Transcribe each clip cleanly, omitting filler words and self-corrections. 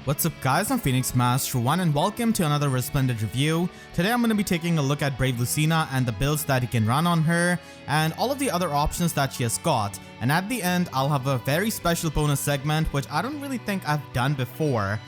What's up guys, I'm Phoenix Master 1 and welcome to another Resplendent review. Today I'm going to be taking a look at Brave Lucina and the builds that you can run on her and all of the other options that she has got. And at the end I'll have a very special bonus segment which I don't really think I've done before.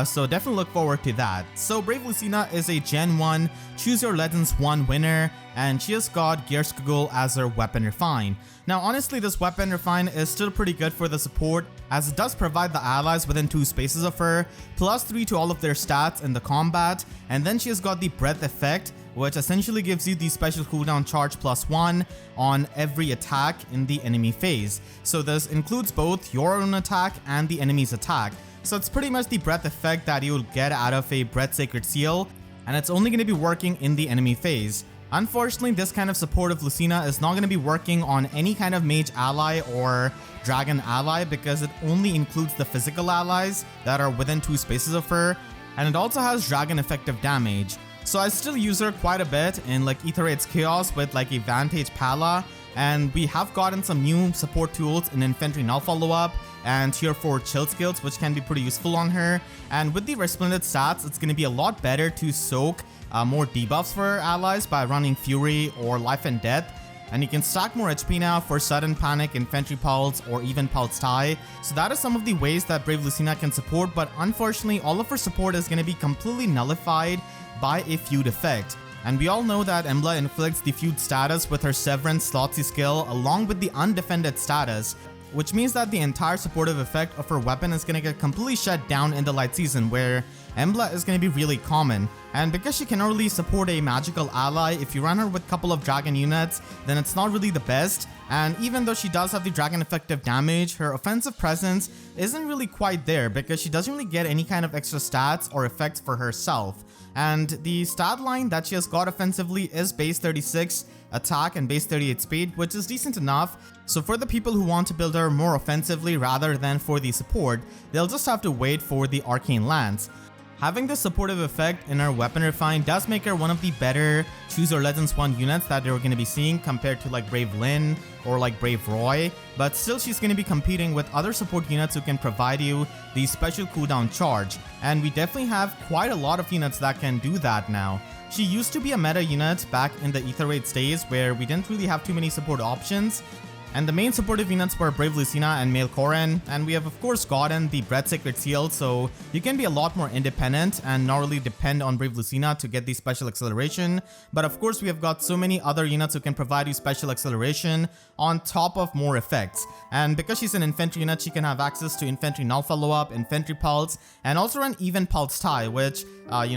So definitely look forward to that. So Brave Lucina is a Gen 1 Choose Your Legends 1 winner and she has got Gearskugul as her weapon refine. Now honestly this weapon refine is still pretty good for the support as it does provide the allies within 2 spaces of her, +3 to all of their stats in the combat, and then she has got the breath effect which essentially gives you the special cooldown charge +1 on every attack in the enemy phase. So this includes both your own attack and the enemy's attack. So it's pretty much the breath effect that you'll get out of a Breath Sacred Seal, and it's only going to be working in the enemy phase. Unfortunately, this kind of support of Lucina is not going to be working on any kind of mage ally or dragon ally because it only includes the physical allies that are within 2 spaces of her, and it also has dragon effective damage. So I still use her quite a bit in like Aether's Chaos with like a Vantage Pala, and we have gotten some new support tools in Infantry Null Follow-Up and Tier 4 chill skills which can be pretty useful on her. And with the Resplendent stats, it's going to be a lot better to soak more debuffs for allies by running Fury or Life and Death. And you can stack more HP now for Sudden Panic, Infantry Pulse, or even Pulse Tie. So that is some of the ways that Brave Lucina can support, but unfortunately all of her support is going to be completely nullified by a feud effect. And we all know that Embla inflicts the feud status with her Severance Slotsy skill along with the undefended status, which means that the entire supportive effect of her weapon is going to get completely shut down in the light season where Embla is going to be really common. And because she can only support a magical ally, if you run her with a couple of dragon units, then it's not really the best. And even though she does have the dragon effective damage, her offensive presence isn't really quite there because she doesn't really get any kind of extra stats or effects for herself. And the stat line that she has got offensively is base 36 attack and base 38 speed, which is decent enough. So for the people who want to build her more offensively rather than for the support, they'll just have to wait for the Arcane Lance. Having this supportive effect in her weapon refine does make her one of the better Choose Your Legends 1 units that you're going to be seeing compared to like Brave Lyn or like Brave Roy, but still she's going to be competing with other support units who can provide you the special cooldown charge, and we definitely have quite a lot of units that can do that now. She used to be a meta unit back in the Aether days where we didn't really have too many support options, and the main supportive units were Brave Lucina and Male Corrin, and we have of course gotten the Breath Sacred Seal, so you can be a lot more independent and not really depend on Brave Lucina to get the special acceleration. But of course we have got so many other units who can provide you special acceleration on top of more effects. And because she's an infantry unit, she can have access to Infantry Null Follow-Up, Infantry Pulse, and also run even Pulse Tie, which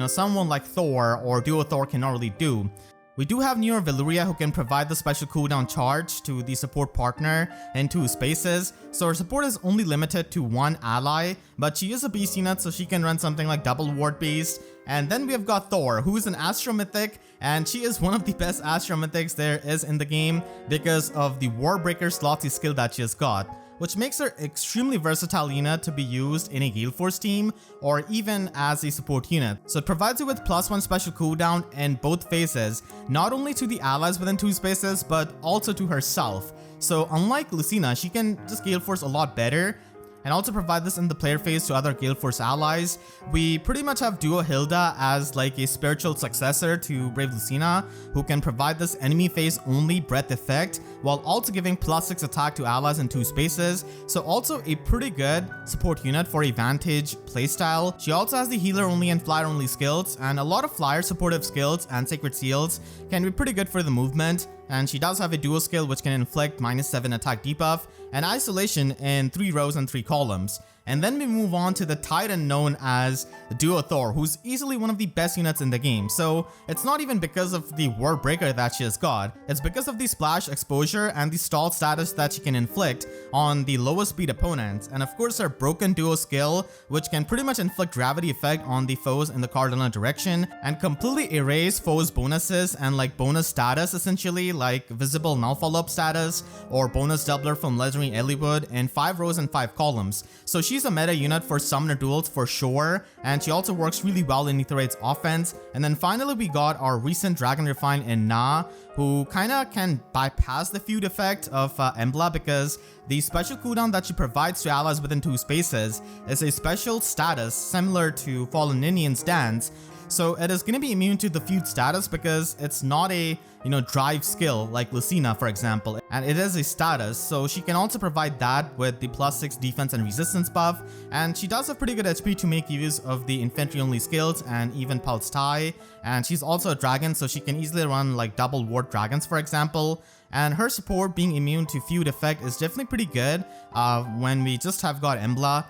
someone like Thor or Duo Thor cannot really do. We do have Newer Valyria who can provide the special cooldown charge to the support partner in 2 spaces, so her support is only limited to 1 ally, but she is a beast unit so she can run something like double ward beast. And then we have got Thor, who is an Astro Mythic, and she is one of the best Astro Mythics there is in the game because of the Warbreaker Slotsy skill that she has got, which makes her extremely versatile unit to be used in a Gale Force team or even as a support unit. So it provides you with +1 special cooldown in both phases, not only to the allies within 2 spaces but also to herself. So unlike Lucina, she can just Gale Force a lot better and also provide this in the player phase to other Gale Force allies. We pretty much have Duo Hilda as like a spiritual successor to Brave Lucina, who can provide this enemy phase only breath effect while also giving +6 attack to allies in 2 spaces, so also a pretty good support unit for a Vantage playstyle. She also has the healer only and flyer only skills, and a lot of flyer supportive skills and sacred seals can be pretty good for the movement. And she does have a duo skill which can inflict -7 attack debuff and isolation in 3 rows and 3 columns. And then we move on to the Titan known as Duo Thor, who's easily one of the best units in the game. So it's not even because of the Warbreaker that she has got, it's because of the splash exposure and the stall status that she can inflict on the lowest speed opponents. And of course her Broken Duo skill, which can pretty much inflict gravity effect on the foes in the cardinal direction and completely erase foes' bonuses and like bonus status essentially, like visible null follow-up status or bonus doubler from legendary Eliwood in 5 rows and 5 columns. So she she's a meta unit for summoner duels for sure, and she also works really well in Aether Raid's offense. And then finally we got our recent Dragon Refine in Na, who kinda can bypass the feud effect of Embla, because the special cooldown that she provides to allies within 2 spaces is a special status similar to Fallen Ninian's Dance. So it is going to be immune to the feud status because it's not a, drive skill like Lucina, for example, and it is a status. So she can also provide that with the +6 defense and resistance buff, and she does have pretty good HP to make use of the infantry only skills and even Pulse Tie. And she's also a dragon, so she can easily run like double ward dragons, for example. And her support being immune to feud effect is definitely pretty good when we just have got Embla.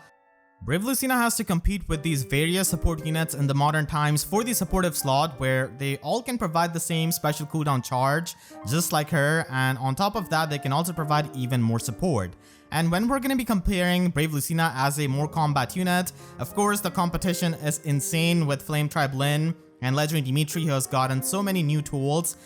Brave Lucina has to compete with these various support units in the modern times for the supportive slot, where they all can provide the same special cooldown charge just like her, and on top of that they can also provide even more support. And when we're going to be comparing Brave Lucina as a more combat unit, of course the competition is insane with Flame Tribe Lyn and Legendary Dimitri, who has gotten so many new tools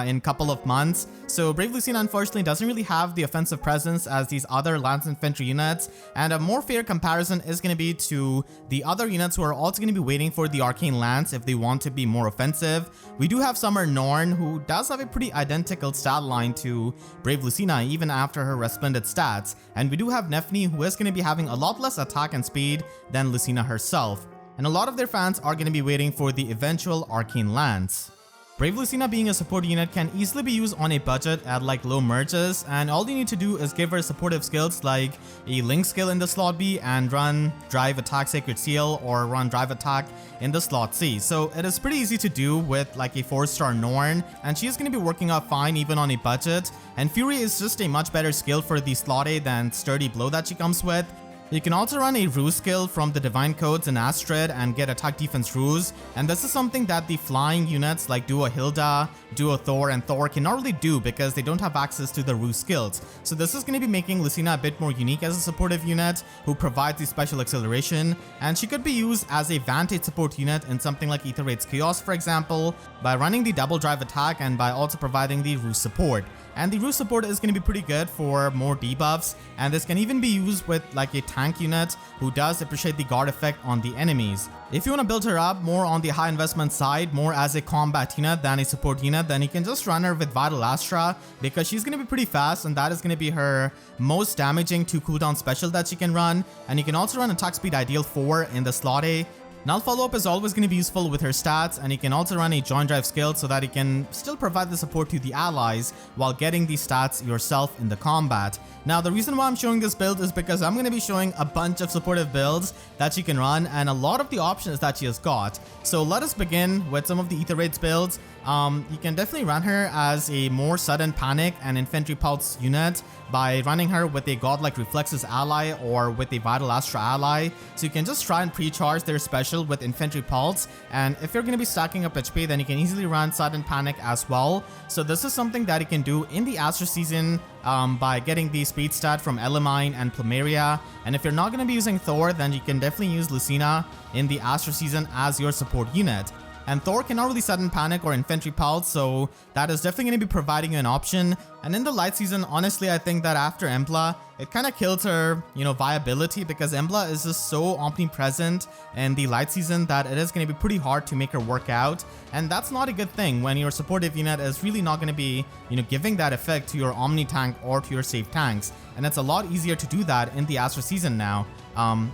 in a couple of months. So Brave Lucina unfortunately doesn't really have the offensive presence as these other Lance Infantry units, and a more fair comparison is going to be to the other units who are also going to be waiting for the Arcane Lance if they want to be more offensive. We do have Summer Norn, who does have a pretty identical stat line to Brave Lucina even after her Resplendent stats, and we do have Nefni, who is going to be having a lot less attack and speed than Lucina herself. And a lot of their fans are going to be waiting for the eventual Arcane Lance. Brave Lucina, being a support unit, can easily be used on a budget at like low merges, and all you need to do is give her supportive skills like a Link skill in the slot B and run Drive Attack Sacred Seal or run Drive Attack in the slot C. So it is pretty easy to do with like a 4-star Norn, and she is going to be working out fine even on a budget. And Fury is just a much better skill for the slot A than Sturdy Blow that she comes with. You can also run a Ruse skill from the Divine Codes in Astrid and get attack defense Ruse, and this is something that the flying units like Duo Hilda, Duo Thor, and Thor cannot really do because they don't have access to the Ruse skills. So this is going to be making Lucina a bit more unique as a supportive unit who provides the special acceleration, and she could be used as a Vantage support unit in something like Aether Raid's Chaos, for example, by running the double drive attack and by also providing the Ruse support. And the Ruse support is going to be pretty good for more debuffs, and this can even be used with like a tank unit who does appreciate the guard effect on the enemies. If you want to build her up more on the high investment side, more as a combat unit than a support unit, then you can just run her with Vital Astra because she's going to be pretty fast, and that is going to be her most damaging 2 cooldown special that she can run. And you can also run Attack Speed Ideal 4 in the slot A. Null follow-up is always going to be useful with her stats, and you can also run a Joint Drive skill so that you can still provide the support to the allies while getting these stats yourself in the combat. Now, the reason why I'm showing this build is because I'm going to be showing a bunch of supportive builds that she can run and a lot of the options that she has got. So let us begin with some of the Aether Raid's builds. You can definitely run her as a more sudden panic and infantry pulse unit by running her with a godlike reflexes ally or with a Vital Astra ally. So you can just try and pre-charge their special with infantry pulse, and if you're going to be stacking up HP, then you can easily run sudden panic as well. So this is something that you can do in the Askr season by getting the speed stat from Elimine and Plumeria. And if you're not going to be using Thor, then you can definitely use Lucina in the Askr season as your support unit. And Thor cannot really sudden panic or infantry pulse, so that is definitely going to be providing you an option. And in the light season, honestly, I think that after Embla, it kind of kills her, viability, because Embla is just so omnipresent in the light season that it is going to be pretty hard to make her work out. And that's not a good thing when your supportive unit is really not going to be, giving that effect to your Omni tank or to your safe tanks. And it's a lot easier to do that in the Askr season now,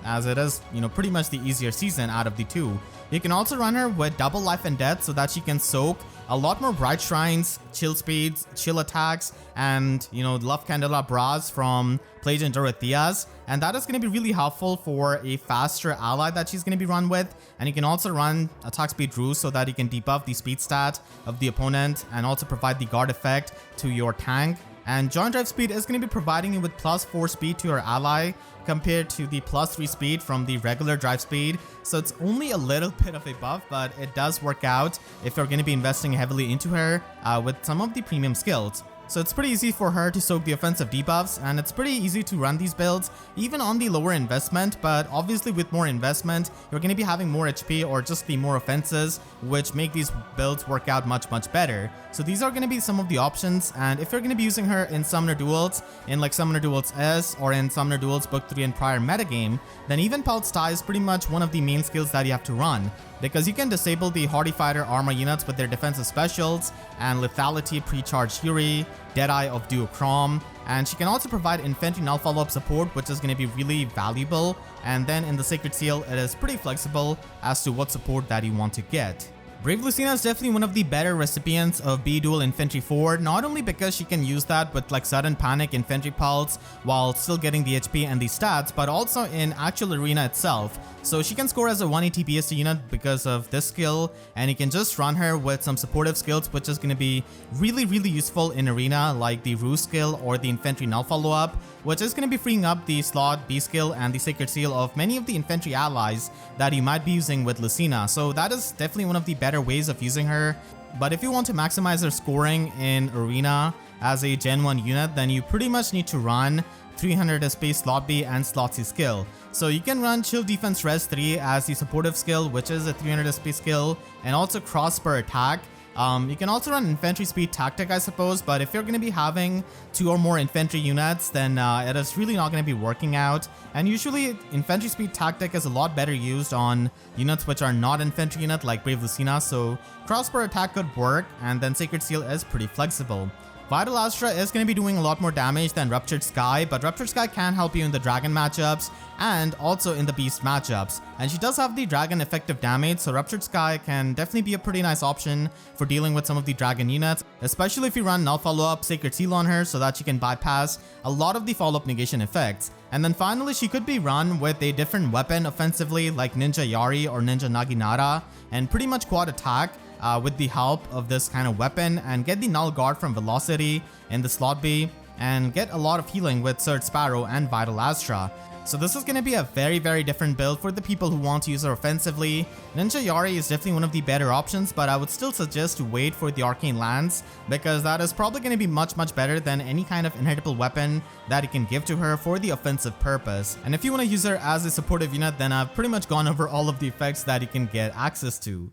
as it is, pretty much the easier season out of the 2. You can also run her with double life and death so that she can soak a lot more Bright Shrines, chill speeds, chill attacks, and Love Candela Bras from Plague and Dorothea's. And that is going to be really helpful for a faster ally that she's going to be run with. And you can also run Attack Speed Ruse so that you can debuff the speed stat of the opponent and also provide the guard effect to your tank. And Joint Drive Speed is going to be providing you with +4 speed to your ally compared to the +3 speed from the regular drive speed. So it's only a little bit of a buff, but it does work out if you're going to be investing heavily into her with some of the premium skills. So it's pretty easy for her to soak the offensive debuffs, and it's pretty easy to run these builds even on the lower investment, but obviously with more investment you're going to be having more HP or just the more offenses, which make these builds work out much better. So these are going to be some of the options, and if you're going to be using her in Summoner Duels, in like Summoner Duels S or in Summoner Duels Book 3 and prior metagame, then even Pelt's Tie is pretty much one of the main skills that you have to run, because you can disable the Hardy Fighter armor units with their defensive specials and Lethality Pre-Charge Fury, Deadeye of Duochrome, and she can also provide Infantry null follow-up support, which is going to be really valuable. And then in the Sacred Seal, it is pretty flexible as to what support that you want to get. Brave Lucina is definitely one of the better recipients of B-Duel Infantry 4, not only because she can use that with like Sudden Panic Infantry Pulse while still getting the HP and the stats, but also in actual arena itself. So she can score as a 180 BST unit because of this skill, and you can just run her with some supportive skills, which is going to be really useful in arena, like the Ruse skill or the Infantry null follow-up, which is going to be freeing up the slot B skill and the Sacred Seal of many of the infantry allies that you might be using with Lucina. So that is definitely one of the better ways of using her. But if you want to maximize her scoring in arena as a Gen 1 unit, then you pretty much need to run 300 SP slot B and slot C skill. So you can run Chill Defense Res 3 as the supportive skill, which is a 300 SP skill, and also Crossbar Attack. You can also run Infantry Speed Tactic, I suppose, but if you're going to be having 2 or more infantry units, then it is really not going to be working out. And usually Infantry Speed Tactic is a lot better used on units which are not infantry unit like Brave Lucina, so Crossbar Attack could work, and then Sacred Seal is pretty flexible. Vital Astra is going to be doing a lot more damage than Ruptured Sky, but Ruptured Sky can help you in the Dragon matchups and also in the Beast matchups. And she does have the Dragon effective damage, so Ruptured Sky can definitely be a pretty nice option for dealing with some of the Dragon units, especially if you run Null Follow-Up Sacred Seal on her so that she can bypass a lot of the follow-up negation effects. And then finally, she could be run with a different weapon offensively like Ninja Yari or Ninja Naginata, and pretty much quad attack with the help of this kind of weapon, and get the Null Guard from Velocity in the slot B, and get a lot of healing with Surge Sparrow and Vital Astra. So this is going to be a very different build for the people who want to use her offensively. Ninja Yari is definitely one of the better options, but I would still suggest to wait for the Arcane Lance, because that is probably going to be much better than any kind of inhittable weapon that you can give to her for the offensive purpose. And if you want to use her as a supportive unit, then I've pretty much gone over all of the effects that you can get access to.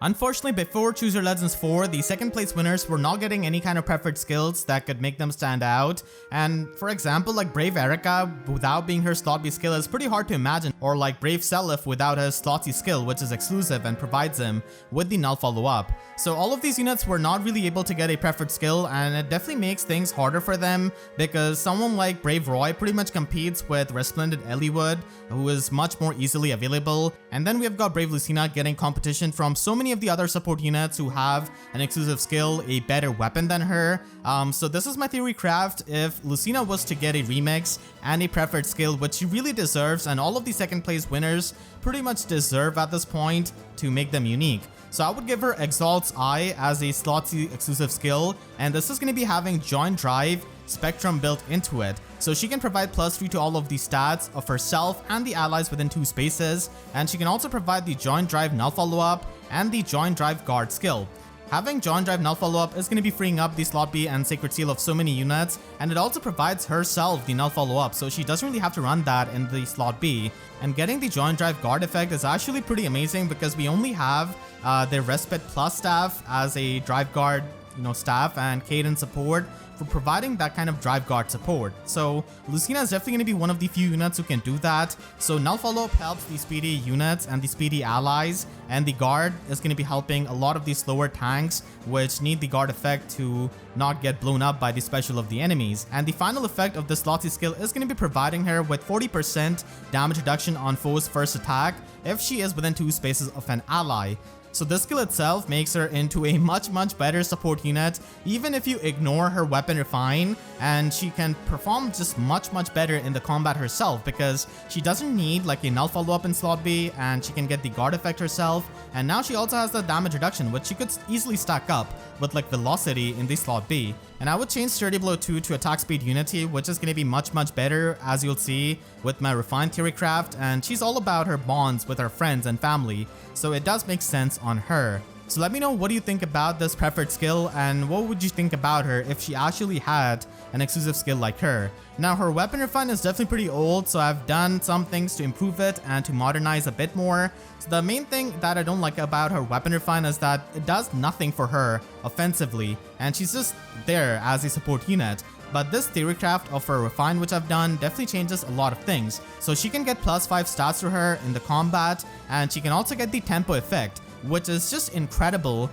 Unfortunately, before Choose Your Legends 4, the second place winners were not getting any kind of preferred skills that could make them stand out. And for example, like Brave Erica without being her slot B skill is pretty hard to imagine, or like Brave Seliph without her slot C skill, which is exclusive and provides him with the null follow-up. So all of these units were not really able to get a preferred skill, and it definitely makes things harder for them, because someone like Brave Roy pretty much competes with Resplendent Eliwood, who is much more easily available. And then we've got Brave Lucina getting competition from so many of the other support units who have an exclusive skill, a better weapon than her. So this is my theory craft. If Lucina was to get a remix and a preferred skill, which she really deserves, and all of the second place winners pretty much deserve at this point to make them unique. So I would give her Exalt's Eye as a slot C exclusive skill, and this is going to be having Joint Drive Spectrum built into it, so she can provide +3 to all of the stats of herself and the allies within 2 spaces, and she can also provide the Joint Drive Null Follow-Up and the Joint Drive Guard skill. Having Joint Drive Null Follow-Up is going to be freeing up the slot B and Sacred Seal of so many units, and it also provides herself the Null Follow-Up, so she doesn't really have to run that in the slot B. And getting the Joint Drive Guard effect is actually pretty amazing, because we only have their Respite Plus staff as a Drive Guard staff and Cadence support for providing that kind of Drive Guard support. So Lucina is definitely going to be one of the few units who can do that. So Null Follow-Up helps the speedy units and the speedy allies, and the Guard is going to be helping a lot of these slower tanks which need the Guard effect to not get blown up by the special of the enemies. And the final effect of this Slotty skill is going to be providing her with 40% damage reduction on foe's first attack if she is within 2 spaces of an ally. So this skill itself makes her into a much better support unit, even if you ignore her weapon refine, and she can perform just much better in the combat herself, because she doesn't need like a null follow-up in slot B, and she can get the guard effect herself, and now she also has the damage reduction, which she could easily stack up with like velocity in the slot B. And I would change Sturdy Blow 2 to attack speed unity, which is going to be much better, as you'll see with my refined theory craft, and she's all about her bonds with her friends and family, so it does make sense on her. So let me know, what do you think about this preferred skill, and what would you think about her if she actually had an exclusive skill like her. Now, her weapon refine is definitely pretty old, so I've done some things to improve it and to modernize a bit more. So the main thing that I don't like about her weapon refine is that it does nothing for her offensively, and she's just there as a support unit. But this theorycraft of her refine, which I've done, definitely changes a lot of things. So she can get +5 stats to her in the combat, and she can also get the tempo effect, which is just incredible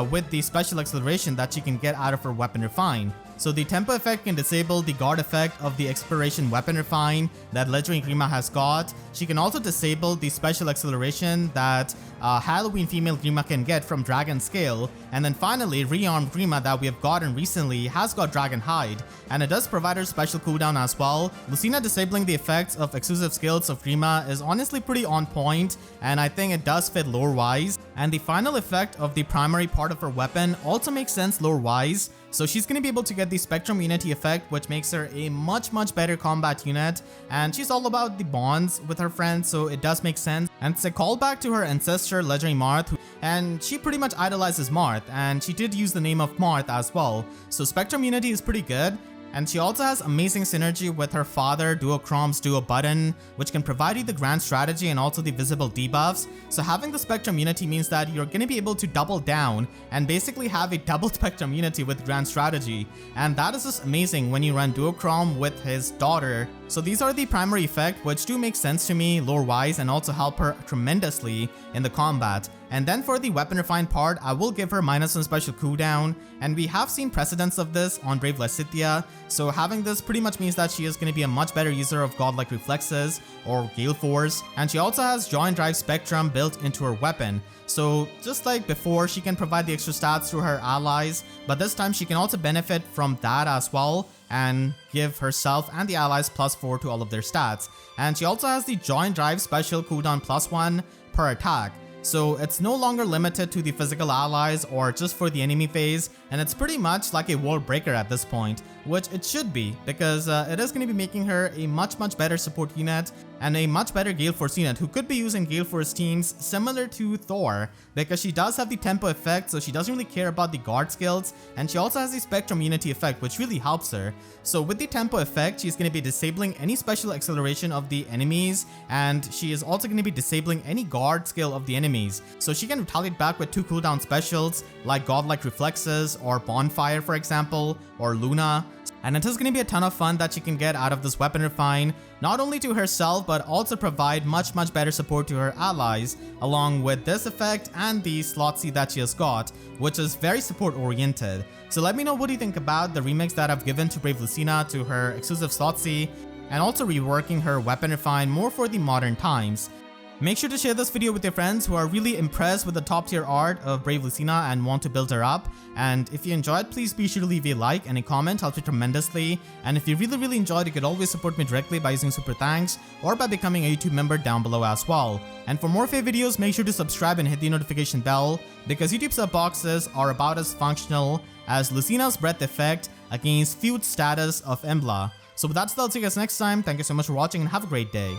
with the special acceleration that she can get out of her weapon refine. So the tempo effect can disable the guard effect of the exploration weapon refine that Legendary Grima has got. She can also disable the special acceleration that Halloween female Grima can get from Dragon Scale. And then finally, rearmed Grima that we have gotten recently has got Dragon Hide, and it does provide her special cooldown as well. Lucina disabling the effects of exclusive skills of Grima is honestly pretty on point, and I think it does fit lore wise. And the final effect of the primary part of her weapon also makes sense lore wise. So she's going to be able to get the Spectrum Unity effect, which makes her a much better combat unit, and she's all about the bonds with her friends, so it does make sense. And it's a callback to her ancestor Legendary Marth, and she pretty much idolizes Marth, and she did use the name of Marth as well. So Spectrum Unity is pretty good. And she also has amazing synergy with her father, Duochrom's Duo Button, which can provide you the grand strategy and also the visible debuffs. So having the Spectrum Unity means that you're going to be able to double down and basically have a double Spectrum Unity with grand strategy. And that is just amazing when you run Duochrom with his daughter. So these are the primary effects, which do make sense to me lore wise and also help her tremendously in the combat. And then for the weapon refine part, I will give her -1 special cooldown, and we have seen precedents of this on Brave Lucina, so having this pretty much means that she is going to be a much better user of godlike reflexes or Gale Force, and she also has Joint Drive Spectrum built into her weapon. So just like before, she can provide the extra stats to her allies, but this time she can also benefit from that as well and give herself and the allies +4 to all of their stats. And she also has the Joint Drive special cooldown +1 per attack. So it's no longer limited to the physical allies or just for the enemy phase, and it's pretty much like a world breaker at this point, which it should be, because it is going to be making her a much better support unit and a much better Gale Force unit who could be using Gale Force teams similar to Thor, because she does have the tempo effect, so she doesn't really care about the guard skills, and she also has the Spectrum Unity effect, which really helps her. So with the tempo effect, she's going to be disabling any special acceleration of the enemies, and she is also going to be disabling any guard skill of the enemies. So she can retaliate back with 2 cooldown specials like Godlike Reflexes or Bonfire, for example, or Luna. And it is going to be a ton of fun that she can get out of this weapon refine, not only to herself but also provide much better support to her allies, along with this effect and the slot C that she has got, which is very support oriented. So let me know, what do you think about the remix that I've given to Brave Lucina to her exclusive slot C, and also reworking her weapon refine more for the modern times. Make sure to share this video with your friends who are really impressed with the top tier art of Brave Lucina and want to build her up. And if you enjoyed, please be sure to leave a like and a comment, helps me tremendously. And if you really enjoyed, you could always support me directly by using super thanks or by becoming a YouTube member down below as well. And for more favorite videos, make sure to subscribe and hit the notification bell, because YouTube sub boxes are about as functional as Lucina's breath effect against feud status of Embla. So with that said, I'll see you guys next time. Thank you so much for watching and have a great day.